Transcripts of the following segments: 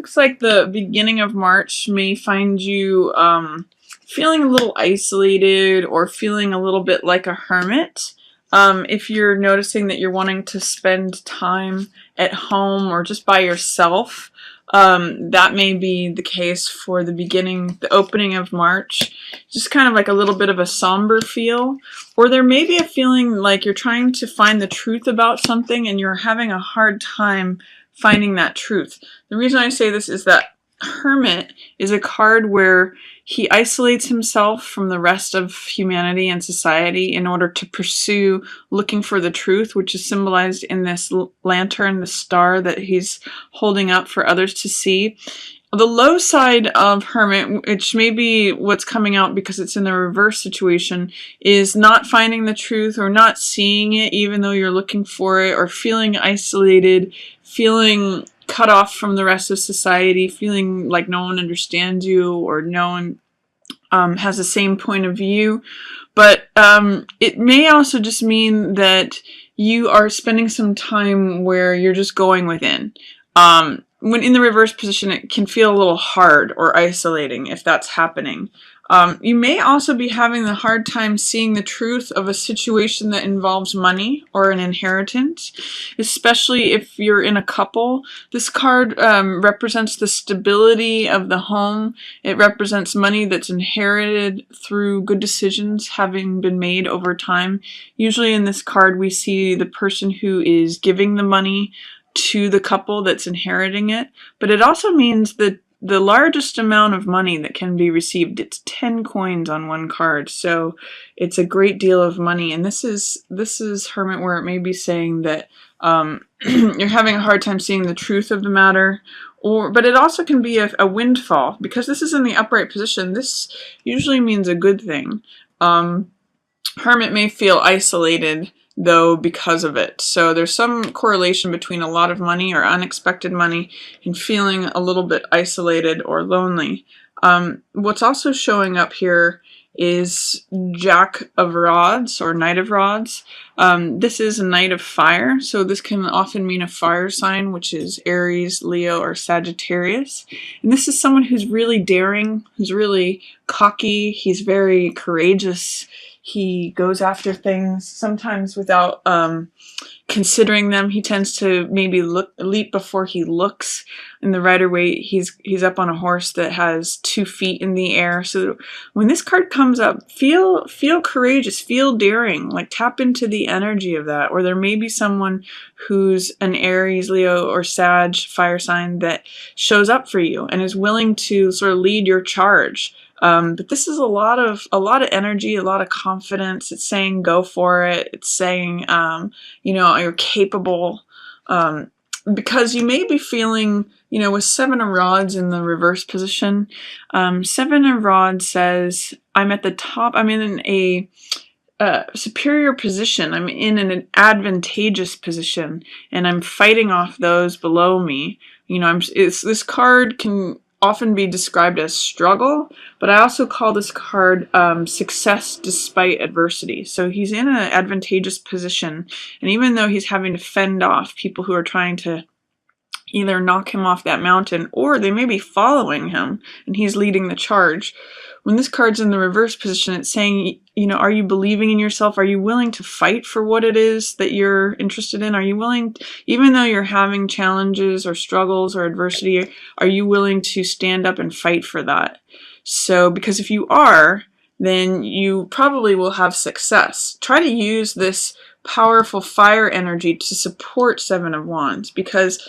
Looks like the beginning of March may find you feeling a little isolated or feeling a little bit like a hermit. If you're noticing that you're wanting to spend time at home or just by yourself, that may be the case for the opening of March. Just kind of like a little bit of a somber feel. Or there may be a feeling like you're trying to find the truth about something and you're having a hard time finding that truth. The reason I say this is that Hermit is a card where he isolates himself from the rest of humanity and society in order to pursue looking for the truth, which is symbolized in this lantern, the star that he's holding up for others to see. The low side of Hermit, which may be what's coming out because it's in the reverse situation, is not finding the truth or not seeing it even though you're looking for it, or feeling isolated, feeling cut off from the rest of society, feeling like no one understands you or no one has the same point of view. But it may also just mean that you are spending some time where you're just going within. When in the reverse position, it can feel a little hard or isolating if that's happening. You may also be having the hard time seeing the truth of a situation that involves money or an inheritance, especially if you're in a couple. This card represents the stability of the home. It represents money that's inherited through good decisions having been made over time. Usually in this card, we see the person who is giving the money to the couple that's inheriting it, but it also means that the largest amount of money that can be received, it's 10 coins on one card, so it's a great deal of money. And this is Hermit, where it may be saying that you're having a hard time seeing the truth of the matter, but it also can be a windfall, because this is in the upright position. This usually means a good thing. Hermit may feel isolated though because of it. So there's some correlation between a lot of money or unexpected money and feeling a little bit isolated or lonely. What's also showing up here is Jack of Rods or Knight of Rods. This is a Knight of Fire, so this can often mean a fire sign, which is Aries, Leo, or Sagittarius. And this is someone who's really daring, who's really cocky, he's very courageous. He goes after things, sometimes without considering them. He tends to maybe leap before he looks. In the Rider-Waite, he's up on a horse that has 2 feet in the air. So when this card comes up, feel courageous, feel daring, like tap into the energy of that. Or there may be someone who's an Aries, Leo, or Sag fire sign that shows up for you and is willing to sort of lead your charge. But this is a lot of energy, a lot of confidence. It's saying go for it. It's saying you're capable, because you may be feeling, with 7 of Rods in the reverse position. 7 of Rods says I'm at the top. I'm in a superior position. I'm in an advantageous position, and I'm fighting off those below me. This card can often be described as struggle, but I also call this card success despite adversity. So he's in an advantageous position, and even though he's having to fend off people who are trying to either knock him off that mountain, or they may be following him and he's leading the charge. When this card's in the reverse position, it's saying, are you believing in yourself? Are you willing to fight for what it is that you're interested in? Are you willing, even though you're having challenges or struggles or adversity, are you willing to stand up and fight for that? So, because if you are, then you probably will have success. Try to use this powerful fire energy to support 7 of Wands, because,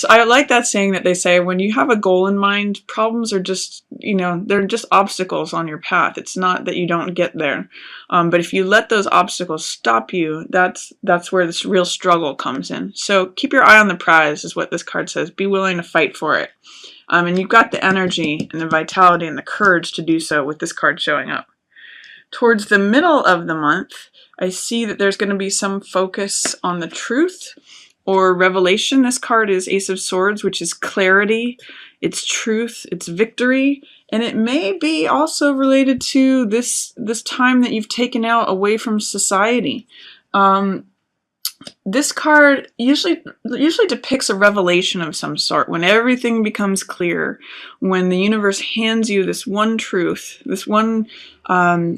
I like that saying that they say when you have a goal in mind, problems are just, they're just obstacles on your path. It's not that you don't get there. But if you let those obstacles stop you, that's where this real struggle comes in. So keep your eye on the prize is what this card says. Be willing to fight for it. And you've got the energy and the vitality and the courage to do so with this card showing up. Towards the middle of the month, I see that there's going to be some focus on the truth or revelation. This card is Ace of Swords, which is clarity, it's truth, it's victory, and it may be also related to this time that you've taken out away from society. This card usually depicts a revelation of some sort, when everything becomes clear, when the universe hands you this one truth, this one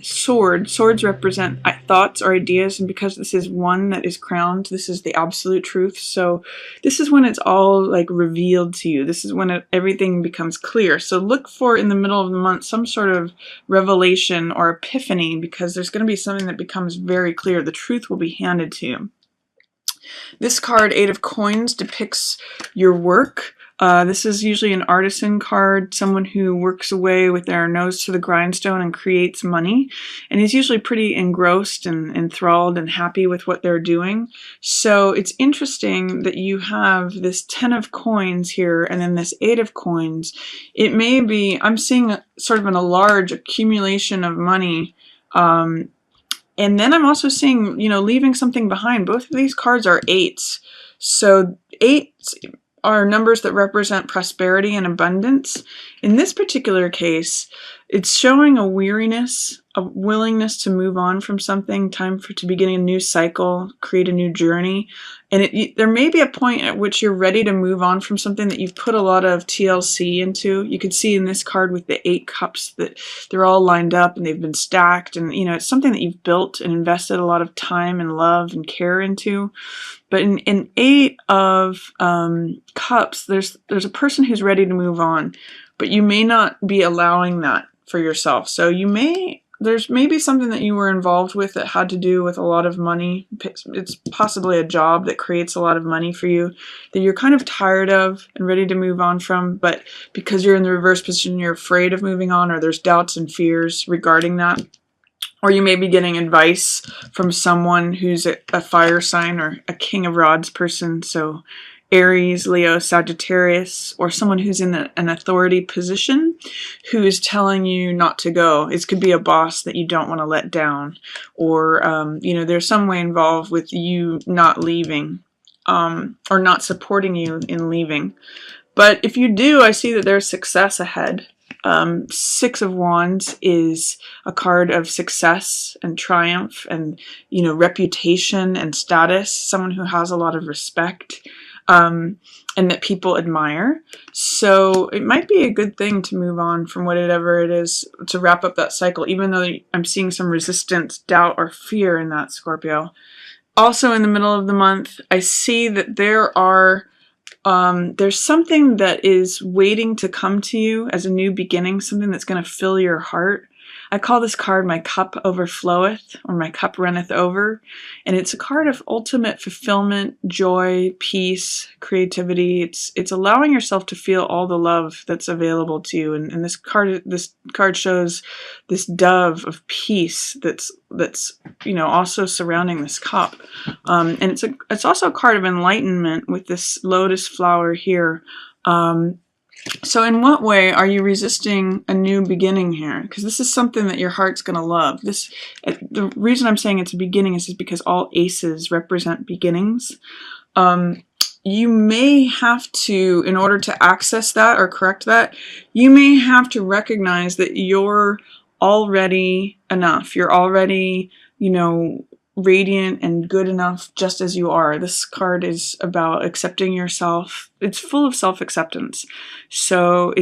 sword. Swords represent thoughts or ideas, and because this is one that is crowned, this is the absolute truth. So this is when it's all like revealed to you. This is when everything becomes clear. So look for, in the middle of the month, some sort of revelation or epiphany, because there's going to be something that becomes very clear. The truth will be handed to you. This card, Eight of Coins, depicts your work. This is usually an artisan card, someone who works away with their nose to the grindstone and creates money, and is usually pretty engrossed and enthralled and happy with what they're doing. So it's interesting that you have this 10 of coins here and then this 8 of coins. It may be, I'm seeing sort of a large accumulation of money, and then I'm also seeing, leaving something behind. Both of these cards are 8s. So 8s are numbers that represent prosperity and abundance. In this particular case, it's showing a weariness, a willingness to move on from something, time to begin a new cycle, create a new journey. And there may be a point at which you're ready to move on from something that you've put a lot of TLC into. You can see in this card with the 8 cups that they're all lined up and they've been stacked. And, it's something that you've built and invested a lot of time and love and care into. But in 8 of cups, there's a person who's ready to move on, but you may not be allowing that for yourself. So there's maybe something that you were involved with that had to do with a lot of money. It's possibly a job that creates a lot of money for you that you're kind of tired of and ready to move on from, but because you're in the reverse position, you're afraid of moving on, or there's doubts and fears regarding that. Or you may be getting advice from someone who's a fire sign or a King of Rods person, so Aries, Leo, Sagittarius, or someone who's in an authority position who is telling you not to go. It could be a boss that you don't want to let down, or there's some way involved with you not leaving, or not supporting you in leaving. But if you do, I see that there's success ahead. 6 of Wands is a card of success and triumph and, reputation and status, someone who has a lot of respect, and that people admire. So it might be a good thing to move on from whatever it is, to wrap up that cycle, even though I'm seeing some resistance, doubt, or fear in that, Scorpio. Also in the middle of the month, I see that there's something that is waiting to come to you as a new beginning, something that's going to fill your heart. I call this card my cup overfloweth, or my cup runneth over. And it's a card of ultimate fulfillment, joy, peace, creativity. It's allowing yourself to feel all the love that's available to you. And this card shows this dove of peace that's also surrounding this cup. And it's also a card of enlightenment with this lotus flower here. So in what way are you resisting a new beginning here? Because this is something that your heart's going to love. The reason I'm saying it's a beginning is just because all aces represent beginnings. You may have to, in order to access that or correct that, you may have to recognize that you're already enough. You're already, radiant and good enough just as you are. This card is about accepting yourself. It's full of self-acceptance. So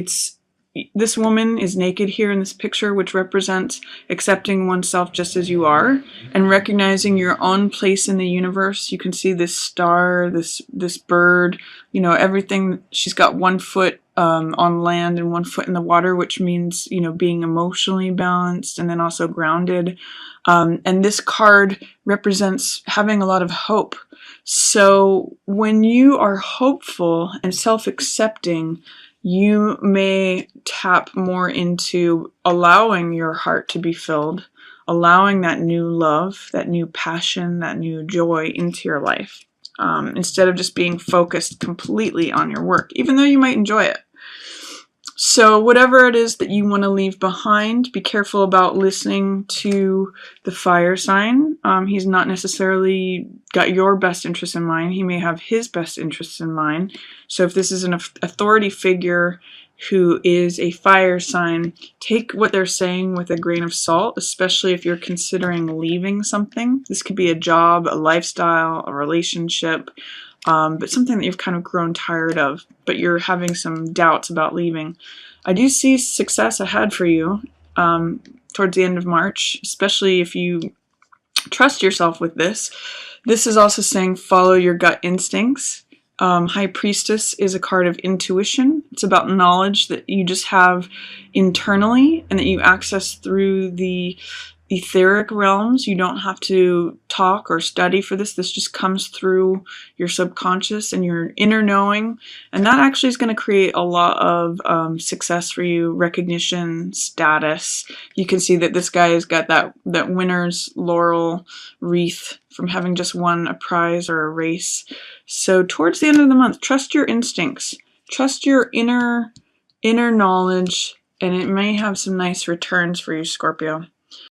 this woman is naked here in this picture, which represents accepting oneself just as you are and recognizing your own place in the universe. You can see this star, this bird, everything. She's got 1 foot on land and 1 foot in the water, which means, being emotionally balanced and then also grounded. And this card represents having a lot of hope. So when you are hopeful and self-accepting, you may tap more into allowing your heart to be filled, allowing that new love, that new passion, that new joy into your life, instead of just being focused completely on your work, even though you might enjoy it. So whatever it is that you want to leave behind, be careful about listening to the fire sign. He's not necessarily got your best interest in mind. He may have his best interests in mind. So if this is an authority figure who is a fire sign. Take what they're saying with a grain of salt, especially if you're considering leaving something. This could be a job, a lifestyle, a relationship, but something that you've kind of grown tired of, but you're having some doubts about leaving. I do see success ahead for you towards the end of March, especially if you trust yourself with this. This is also saying follow your gut instincts. High Priestess is a card of intuition. It's about knowledge that you just have internally and that you access through the etheric realms. You don't have to talk or study for this. This just comes through your subconscious and your inner knowing. And that actually is going to create a lot of success for you, recognition, status. You can see that this guy has got that winner's laurel wreath from having just won a prize or a race. So towards the end of the month, trust your instincts. Trust your inner knowledge, and it may have some nice returns for you, Scorpio.